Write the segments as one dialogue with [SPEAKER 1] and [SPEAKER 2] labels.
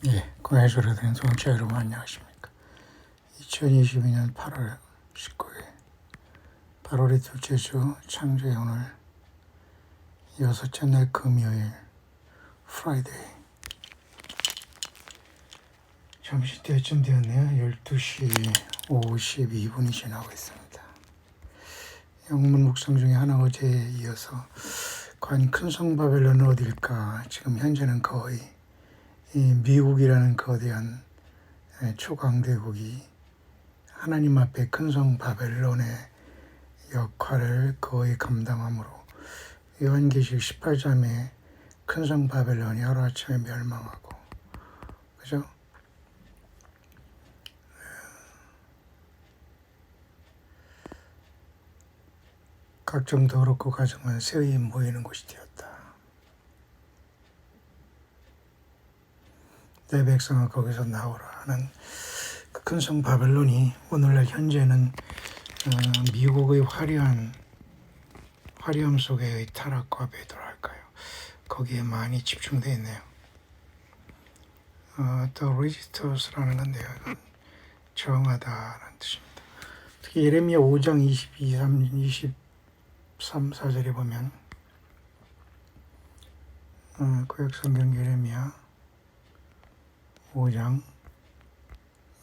[SPEAKER 1] 예, 공예조를 드린 청취자 여러분 안녕하십니까. 2022년 8월 19일 8월의 둘째 주 창조의 오늘 여섯째 날 금요일 프라이데이 점심때쯤 되었네요. 12시 52분이 지나고 있습니다. 영문 묵상 중에 하나 어제에 이어서 과연 큰 성 바벨론은 어딜까? 지금 현재는 거의 이 미국이라는 거대한 초강대국이 하나님 앞에 큰 성 바벨론의 역할을 거의 감당함으로 요한계시록 18장에 큰 성 바벨론이 하루아침에 멸망하고, 그죠? 각종 더럽고 가증한 새의 모이는 곳이 되었다. 내 백성아 거기서 나오라 하는 그 큰 성 바벨론이 오늘날 현재는 미국의 화려함 속의 타락과 배도랄까요? 거기에 많이 집중되어 있네요. 또 resistor라는 건데요. 이건 정하다라는 뜻입니다. 특히 예레미야 5장 23, 4절에 보면 구약성경 예레미야 5장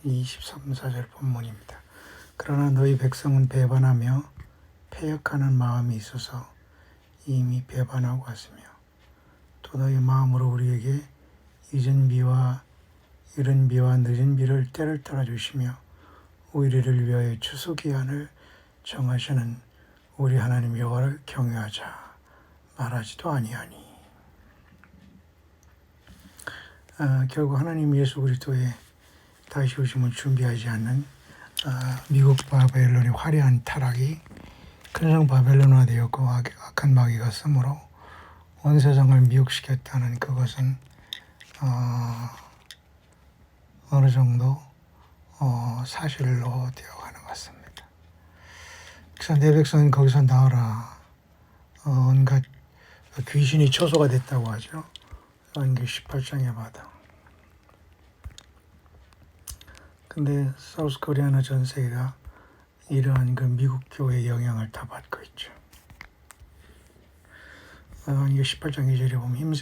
[SPEAKER 1] 23, 4절 본문입니다. 그러나 너희 백성은 배반하며 패역하는 마음이 있어서 이미 배반하고 왔으며 또 너희 마음으로 우리에게 이른 비와 늦은 비를 때를 따라 주시며 우리를 위하여 추수기한을 정하시는 우리 하나님 여호와를 경외하자 말하지도 아니하니. 결국 하나님 예수 그리스도의 다시 오심을 준비하지 않는 미국 바벨론의 화려한 타락이 큰 성 바벨론화 되었고 악한 마귀가 쓰므로 온 세상을 미혹시켰다는 그것은 어느 정도 사실로 되어가는 것 같습니다. 그래서 내 백성은 거기서 나오라. 온갖 귀신이 초소가 됐다고 하죠. 요한계시록 18장에 봐도. 근데 사우스 코리아나 전 세계가 이러한 그 미국 교회의 영향을 다 받고 있죠. 요한계시록 18장 2절에 보면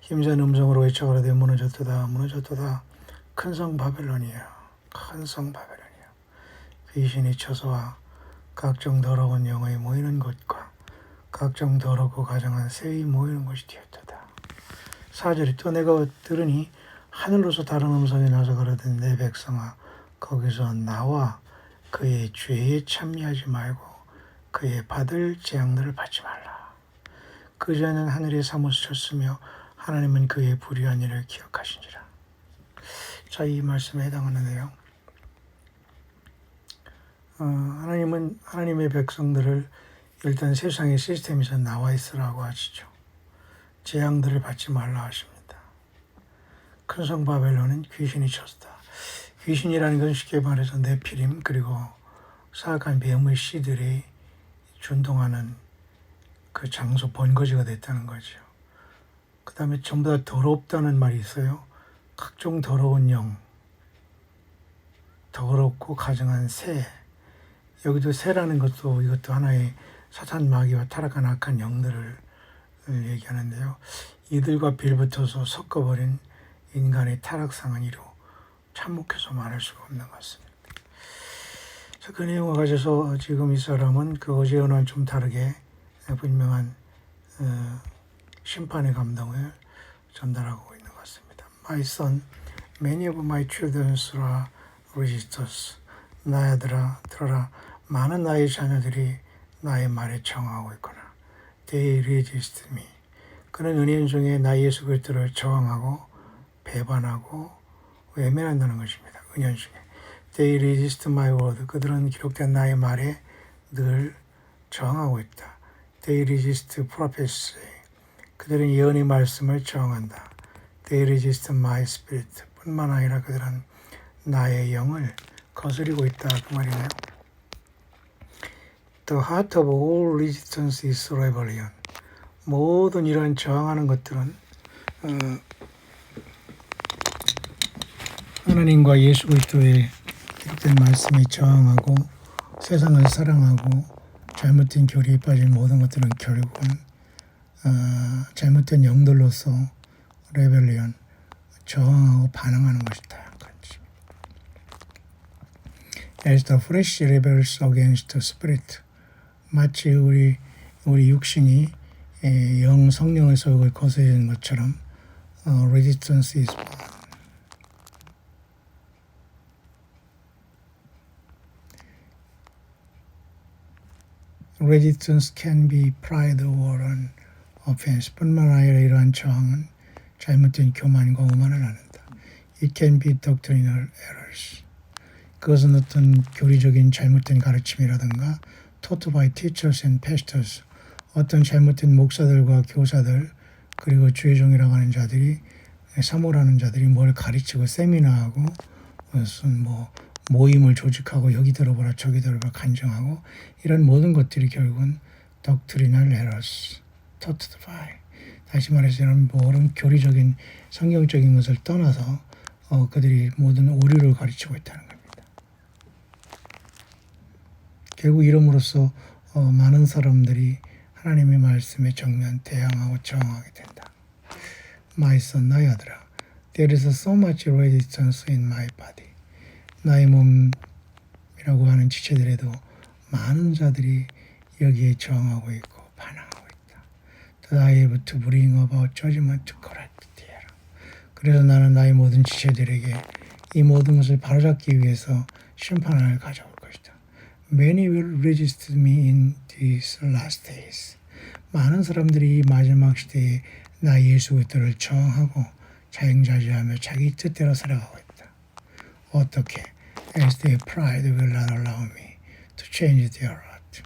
[SPEAKER 1] 힘센 음성으로 외쳐가라되 무너졌도다 무너졌도다 큰 성 바벨론이야 큰 성 바벨론이야 귀신이 초소와 각종 더러운 영의 모이는 곳과 각종 더럽고 가증한 새의 모이는 곳이 되었도다. 4절에 또 내가 들으니 하늘로서 다른 음성이 나서 가라되 내 백성아 거기서 나와 그의 죄에 참여하지 말고 그의 받을 재앙들을 받지 말라. 그 자는 하늘에 사무소 쳤으며 하나님은 그의 불의한 일을 기억하시니라. 자, 이 말씀에 해당하는데요. 하나님은 하나님의 백성들을 일단 세상의 시스템에서 나와 있으라고 하시죠. 재앙들을 받지 말라 하십니다. 큰 성 바벨론은 귀신이 쳤다. 귀신이라는 건 쉽게 말해서 네피림 그리고 사악한 뱀의 씨들이 준동하는 그 장소 본거지가 됐다는 거죠. 그 다음에 전부 다 더럽다는 말이 있어요. 각종 더러운 영, 더럽고 가증한 새. 여기도 새라는 것도 이것도 하나의 사탄 마귀와 타락한 악한 영들을 얘기하는데요. 이들과 빌붙어서 섞어버린 인간의 타락상한 이로 참혹해서 말할 수가 없는 것 같습니다. 자, 그 내용을 가져서 지금 이 사람은 그 어제와는 좀 다르게 분명한 심판의 감동을 전달하고 있는 것 같습니다. My son, many of my children are resistors. 나의 아들아 들어라. 많은 나의 자녀들이 나의 말에 저항하고 있구나. They resist me. 그는 은혜인 중에 나 예수 그리스도를 저항하고 배반하고 외면한다는 것입니다. 은연 중에. They resist my word. 그들은 기록된 나의 말에 늘 저항하고 있다. They resist prophecy. 그들은 예언의 말씀을 저항한다. They resist my spirit. 뿐만 아니라 그들은 나의 영을 거스리고 있다. 그 말이네요. The heart of all resistance is rebellion. 모든 이런 저항하는 것들은 하나님과 예수 그리스도의 기록된 말씀에 저항하고 세상을 사랑하고 잘못된 교리에 빠진 모든 것들은 결국은 잘못된 영들로서 레벨리언, 저항하고 반항하는 것이다. As the flesh rebels against the spirit, 마치 우리 육신이 영 성령의 소욕을 거스르는 것처럼 resistance is born. Resistance can be pride or an offense. 뿐만 아니라 이러한 저항은 잘못된 교만과 오만을 낳는다. It can be doctrinal errors. 그것은 어떤 교리적인 잘못된 가르침이라든가 taught by teachers and pastors, 어떤 잘못된 목사들과 교사들 그리고 주의종이라고 하는 자들이 사모라는 자들이 뭘 가르치고 세미나하고 무슨 모임을 조직하고 여기 들어보라 저기 들어보라 간증하고 이런 모든 것들이 결국은 doctrinal errors, taught by, 다시 말해서 이런 모든 교리적인 성경적인 것을 떠나서 그들이 모든 오류를 가르치고 있다는 겁니다. 결국 이름으로써 많은 사람들이 하나님의 말씀에 정면 대항하고 저항하게 된다. My son, 나의 아들아, there is so much resistance in my body. 나의 몸이라고 하는 지체들에도 많은 자들이 여기에 저항하고 있고 반항하고 있다. That I have to bring about judgment to correct the error. 그래서 나는 나의 모든 지체들에게 이 모든 것을 바로잡기 위해서 심판을 가져올 것이다. Many will resist me in these last days. 많은 사람들이 이 마지막 시대에 나 예수 그리스도를 저항하고 자행자재하며 자기 뜻대로 살아가고 있다. 어떻게? As their pride will not allow me to change their heart.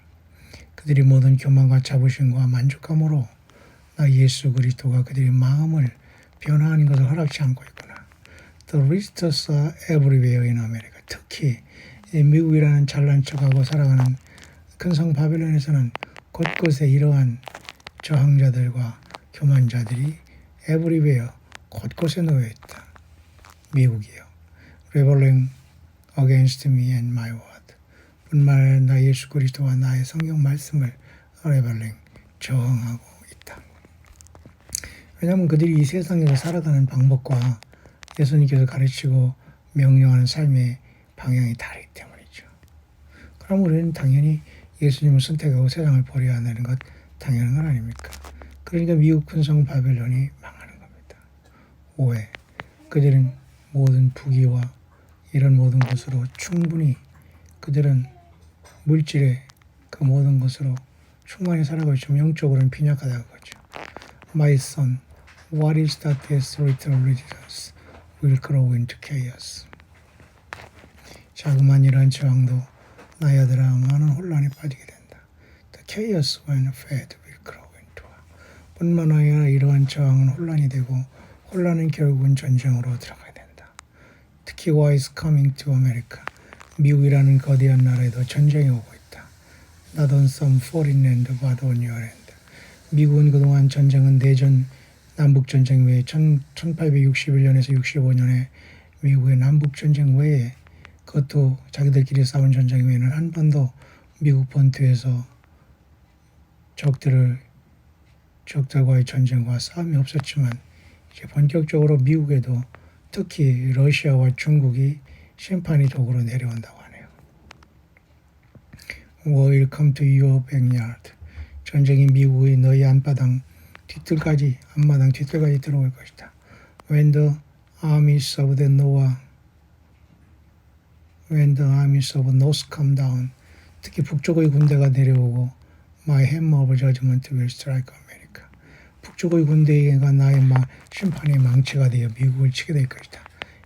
[SPEAKER 1] 그들이 모든 교만과 자부심과 만족감으로 나 예수 그리스도가 그들의 마음을 변화하는 것을 허락치 않고 있구나. The resistors are everywhere in America. 특히 미국이라는 잘난 척하고 살아가는 큰 성 바벨론에서는 곳곳에 이러한 저항자들과 교만자들이 everywhere, 곳곳에 놓여있다. 미국이요. Rebelling against me and my word. 뿐만 아니라 나 예수 그리스도와 나의 성경 말씀을 rebelling, 저항하고 있다. 왜냐하면 그들이 이 세상에서 살아가는 방법과 예수님께서 가르치고 명령하는 삶의 방향이 다르기 때문이죠. 그럼 우리는 당연히 예수님을 선택하고 세상을 버려야 한다는 것 당연한 건 아닙니까? 그러니까 미국 큰성 바벨론이 망하는 겁니다. 왜? 그들은 모든 부귀와 이런 모든 것으로 충분히 그들은 물질의 그 모든 것으로 충만히 살아가고 있지만 영적으로는 빈약하다는 거죠. My son, what is that this little resistance will grow into chaos. 자그마한 이러한 저항도 나의 아들아 많은 혼란에 빠지게 된다. The chaos when fed will grow into. 뿐만 아니라 이러한 저항은 혼란이 되고 혼란은 결국은 전쟁으로 들어가게 된다. 특히 War is coming to America. 미국이라는 거대한 나라에도 전쟁이 오고 있다. Not on some foreign land but on your land. 미국은 그동안 전쟁은 내전 남북전쟁 외에 1861년에서 65년에 미국의 남북전쟁 외에 그것도 자기들끼리 싸운 전쟁 외에는 한 번도 미국 본토에서 적들과의 전쟁과 싸움이 없었지만 이제 본격적으로 미국에도 특히 러시아와 중국이 심판의 도구로 내려온다고 하네요. War will come to your backyard. 전쟁이 미국의 너희 앞마당 뒤뜰까지 들어올 것이다. When the armies of the north come down. 특히 북쪽의 군대가 내려오고 My hammer of judgment will strike America. 북쪽의 군대가 나의 심판의 망치가 되어 미국을 치게 될 것이다.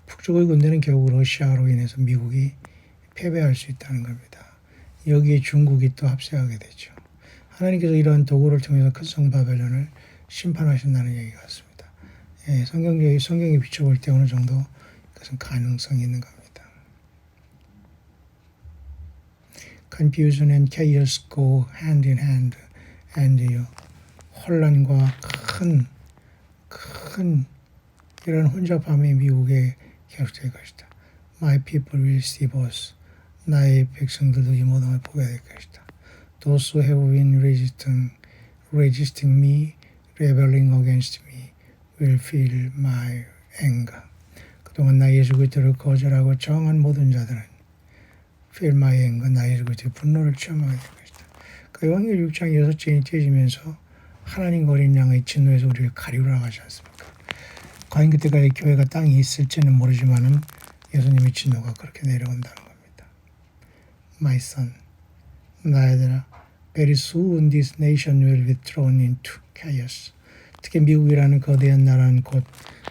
[SPEAKER 1] 북쪽의 군대는 결국 러시아로 인해서 미국이 패배할 수 있다는 겁니다. 여기에 중국이 또 합세하게 되죠. 하나님께서 이러한 도구를 통해서 큰 성 바벨론을 심판하신다는 얘기 같습니다. 성경에 비춰볼 때 어느 정도 그것은 가능성이 있는 겁니다. Confusion and chaos go hand in hand, and 혼란과 큰 이런 혼잡함이 미국에 계속될 것이다. My people will see both. 나의 백성들도 이 모든 걸 보게 될 것이다. Those who have been resisting me, rebelling against me, will feel my anger. 그동안 나 예수 그리스도를 거절하고 저항한 모든 자들은 feel my anger, 나 예수 그리스도의 분노를 체험하게 될 것이다. 그 요한계시록 6장 6장이 찢어지면서 하나님 어린 양의 진노에서 우리를 가리우라 하지 않습니까? 과연 그때까지 교회가 땅에 있을지는 모르지만은 예수님의 진노가 그렇게 내려온다는 겁니다. My son, 나의 very soon this nation will be thrown into chaos. 특히 미국이라는 거대한 나라는 곧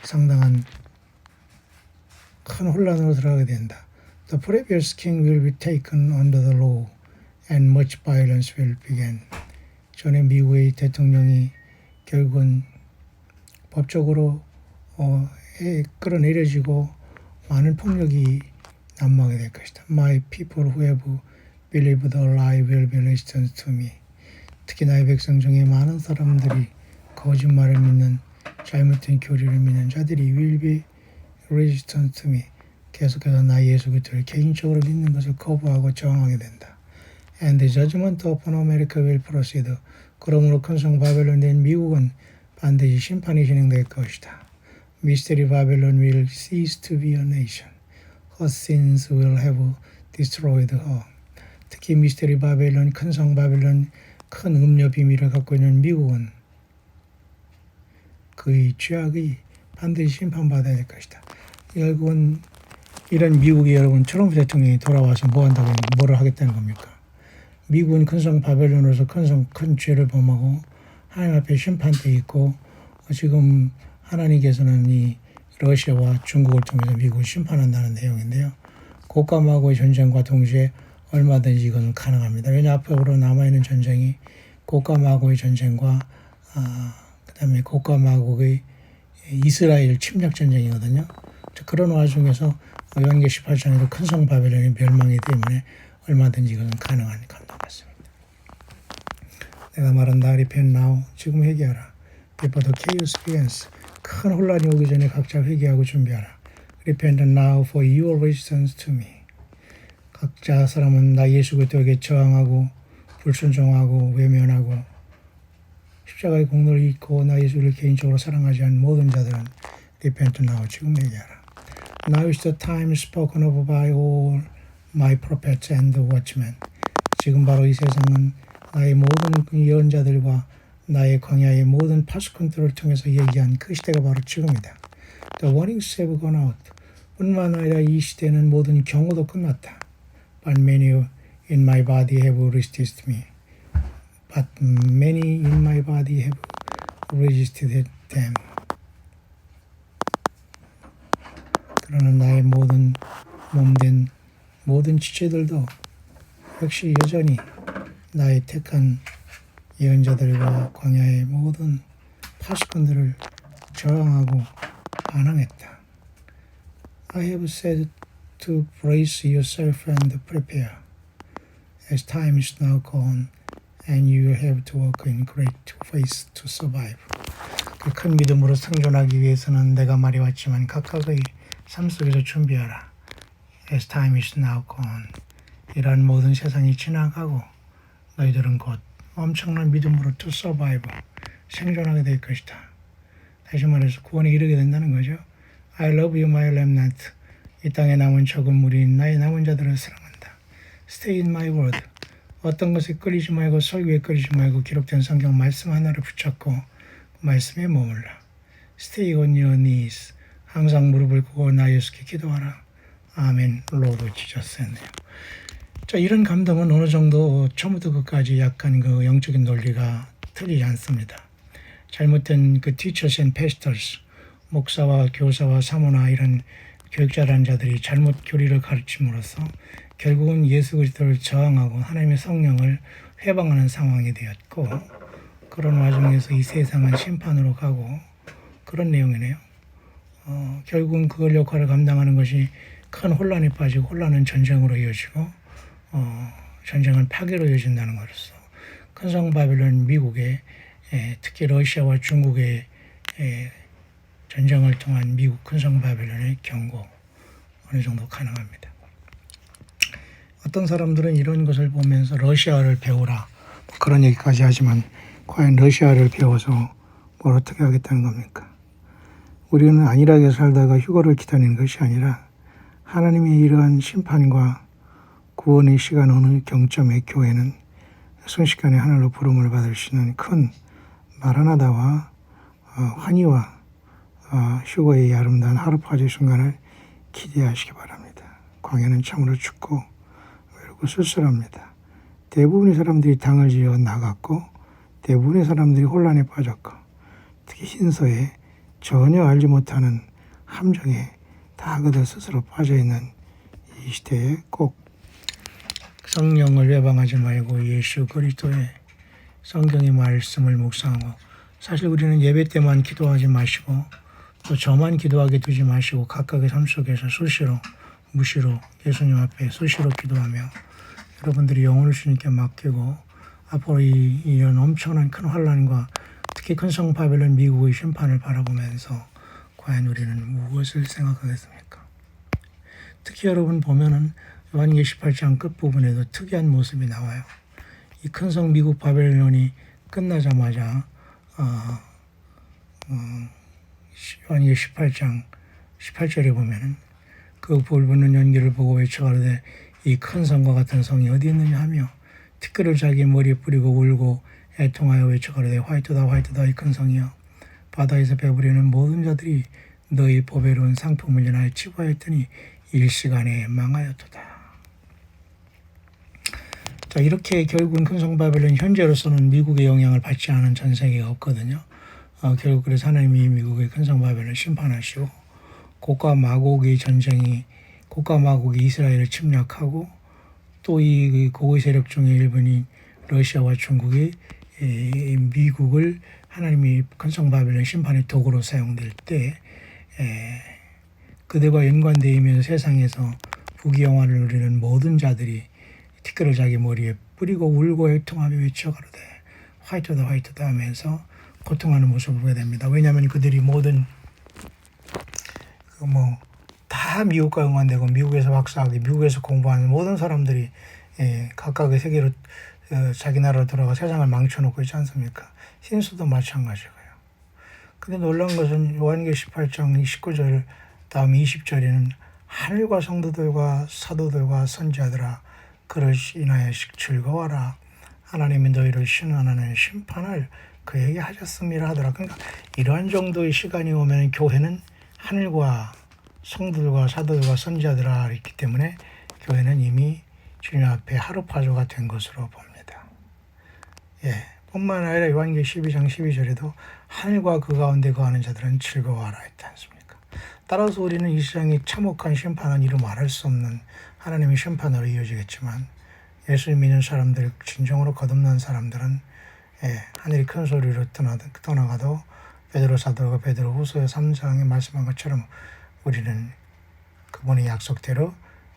[SPEAKER 1] 상당한 큰 혼란으로 들어가게 된다. The previous king will be taken under the law and much violence will begin. 전에 미국의 대통령이 결국은 법적으로 끌어내려지고 많은 폭력이 난무하게 될 것이다. My people who have believed the lie will be resistant to me. 특히 나의 백성 중에 많은 사람들이 거짓말을 믿는 잘못된 교리를 믿는 자들이 will be resistant to me. 계속해서 나 예수 그리스도를 개인적으로 믿는 것을 거부하고 저항하게 된다. And the judgment upon America will proceed. 그러므로 큰성 바벨론에 대한 미국은 반드시 심판이 진행될 것이다. Mystery Babylon will cease to be a nation. Her sins will have destroyed her. 특히 미스테리 바벨론, 큰성 바벨론, 큰 음녀 비밀을 갖고 있는 미국은 그의 죄악이 반드시 심판받아야 될 것이다. 결국은 이런 미국이 여러분 트럼프 대통령이 돌아와서 뭐 한다고 뭐를 하겠다는 겁니까? 미국은 큰성 바벨론으로서 큰 죄를 범하고 하나님 앞에 심판대 있고 지금 하나님께서는 이 러시아와 중국을 통해서 미국을 심판한다는 내용인데요. 고가마고의 전쟁과 동시에 얼마든지 이건 가능합니다. 왜냐 앞으로 남아있는 전쟁이 고가마고의 전쟁과 그다음에 고가마고의 이스라엘 침략 전쟁이거든요. 그런 와중에서 요한계시록 18장에도 큰성 바벨론이 멸망이기 때문에 얼마든지 이건 가능한 감독 같습니다. 내가 말한다. Repent now. 지금 회개하라. Before the chaos begins. 큰 혼란이 오기 전에 각자 회개하고 준비하라. Repent now for your resistance to me. 각자 사람은 나 예수 그리스도에게 저항하고 불순종하고 외면하고 십자가의 공로를 잊고 나 예수를 개인적으로 사랑하지 않는 모든 자들은 Repent now. 지금 회개하라. Now is the time spoken of by all my prophets and watchmen. 지금 바로 이 세상은 나의 모든 예언자들과 나의 광야의 모든 파수꾼들을 통해서 얘기한 그 시대가 바로 지금이다. The warnings have gone out. 뿐만 아니라 이 시대는 모든 경고도 끝났다. But many in my body have resisted me. But many in my body have resisted them. 그러나 나의 모든 몸된 모든 지체들도 역시 여전히 나의 택한 예언자들과 광야의 모든 파수꾼들을 저항하고 반항했다. I have said to brace yourself and prepare, as time is now gone, and you will have to work in great faith to survive. 그 큰 믿음으로 생존하기 위해서는 내가 말해왔지만 각각의 삶 속에서 준비하라. As time is now gone. 이러한 모든 세상이 지나가고 너희들은 곧 엄청난 믿음으로 to survive. 생존하게 될 것이다. 다시 말해서 구원에 이르게 된다는 거죠. I love you, my remnant. 이 땅에 남은 적은 무리인 나의 남은 자들을 사랑한다. Stay in my word. 어떤 것에 끌리지 말고 설교에 끌리지 말고 기록된 성경 말씀 하나를 붙잡고 말씀에 머물라. Stay on your knees. 항상 무릎을 꿇고 나 예수께 기도하라. 아멘. 로드 지저스였네요. 자, 이런 감동은 어느 정도 처음부터 끝까지 약간 그 영적인 논리가 틀리지 않습니다. 잘못된 그 teachers and pastors, 목사와 교사와 사모나 이런 교육자라는 자들이 잘못 교리를 가르침으로써 결국은 예수 그리스도를 저항하고 하나님의 성령을 회방하는 상황이 되었고 그런 와중에서 이 세상은 심판으로 가고 그런 내용이네요. 결국은 그걸 역할을 감당하는 것이 큰 혼란에 빠지고 혼란은 전쟁으로 이어지고 전쟁은 파괴로 이어진다는 것으로서 큰성 바벨론 미국의 특히 러시아와 중국의 전쟁을 통한 미국 큰성 바벨론의 경고 어느 정도 가능합니다. 어떤 사람들은 이런 것을 보면서 러시아를 배우라 그런 얘기까지 하지만 과연 러시아를 배워서 뭘 어떻게 하겠다는 겁니까? 우리는 안일하게 살다가 휴거를 기다리는 것이 아니라 하나님의 이러한 심판과 구원의 시간 어느 경점에 교회는 순식간에 하늘로 부름을 받을 수 있는 큰 마라나다와 환희와 휴거의 아름다운 하루파주 순간을 기대하시기 바랍니다. 광야는 참으로 춥고 외롭고 쓸쓸합니다. 대부분의 사람들이 당을 지어 나갔고 대부분의 사람들이 혼란에 빠졌고 특히 hin서에 전혀 알지 못하는 함정에 다 그들 스스로 빠져있는 이 시대에 꼭 성령을 외방하지 말고 예수 그리스도의 성경의 말씀을 묵상하고 사실 우리는 예배 때만 기도하지 마시고 또 저만 기도하게 두지 마시고 각각의 삶 속에서 수시로 무시로 예수님 앞에 수시로 기도하며 여러분들이 영혼을 주님께 맡기고 앞으로 이런 엄청난 큰 환란과 특히 큰 성 바벨론 미국의 심판을 바라보면서 과연 우리는 무엇을 생각하겠습니까? 특히 여러분 보면은 요한계시록 18장 끝부분에도 특이한 모습이 나와요. 이 큰 성 미국 바벨론이 끝나자마자 요한계시록 18장 18절에 보면은 그 불붙는 연기를 보고 외쳐가로되 이 큰 성과 같은 성이 어디 있느냐 하며 티끌을 자기 머리에 뿌리고 울고 애통하여 외쳐가로되 화이트다 화이트다 이 큰 성이여 바다에서 배부리는 모든 자들이 너희 보배로운 상품을 인하여 치부하였더니 일시간에 망하였도다. 자, 이렇게 결국은 큰 성 바벨론 현재로서는 미국의 영향을 받지 않은 전 세계가 없거든요. 결국 그래서 하나님이 미국의 큰 성 바벨론 심판하시고 고과 마곡의 전쟁이 고과 마곡이 이스라엘을 침략하고 또 이 고의 세력 중의 일본인 러시아와 중국이 미국을 하나님이 큰 성 바벨론 심판의 도구로 사용될 때 그들과 연관되면서 세상에서 부귀영화를 누리는 모든 자들이 티끌을 자기 머리에 뿌리고 울고 애통하며 외쳐가로되 화이트다 화이트다 하면서 고통하는 모습을 보게 됩니다. 왜냐하면 그들이 모든 다 미국과 연관되고 미국에서 학사하고 미국에서 공부하는 모든 사람들이 각각의 세계로 자기 나라로 돌아가 세상을 망쳐놓고 있지 않습니까? 신수도 마찬가지고요. 근데 놀라운 것은 요한계시록 18장 19절 다음 20절에는 하늘과 성도들과 사도들과 선지자들아 그를 인하여 즐거워라. 하나님이 너희를 신원하는 심판을 그에게 하셨음이라 하더라. 그러니까 이러한 정도의 시간이 오면 교회는 하늘과 성도들과 사도들과 선지자들아 있기 때문에 교회는 이미 주님 앞에 하루파주가 된 것으로 봅니다. 뿐만 아니라 요한계시록 12장 12절에도 하늘과 그 가운데 거하는 자들은 즐거워하라 했지 않습니까? 따라서 우리는 이 세상의 참혹한 심판은 이루 말할 수 없는 하나님의 심판으로 이어지겠지만 예수를 믿는 사람들, 진정으로 거듭난 사람들은 하늘이 큰 소리로 떠나가도 베드로 사도가 베드로 후서 3장에 말씀한 것처럼 우리는 그분의 약속대로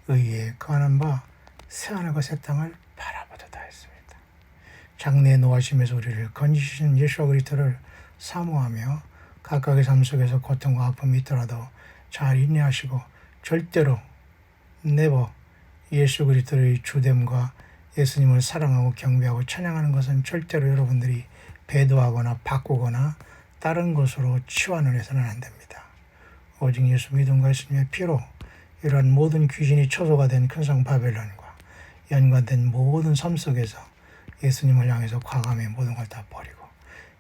[SPEAKER 1] 의에 거하는 바 새하늘과 새 땅을 바라보도다 했습니다. 장래의 노하심에서 우리를 건지시는 예수와 그리스도를 사모하며 각각의 삶 속에서 고통과 아픔이 있더라도 잘 인내하시고 절대로 never 예수 그리스도의 주됨과 예수님을 사랑하고 경배하고 찬양하는 것은 절대로 여러분들이 배도하거나 바꾸거나 다른 것으로 치환을 해서는 안 됩니다. 오직 예수 믿음과 예수님의 피로 이러한 모든 귀신이 초소가 된 큰 성 바벨론과 연관된 모든 삶 속에서 예수님을 향해서 과감히 모든 걸 다 버리고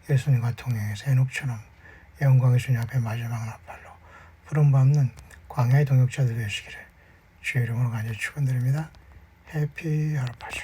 [SPEAKER 1] 예수님과 동행해서 에녹처럼 영광의 주님 앞에 마지막 나팔로 부름받는 광야의 동역자들 되시기를 주의 이름으로 간절히 축원드립니다. 해피 하루파주.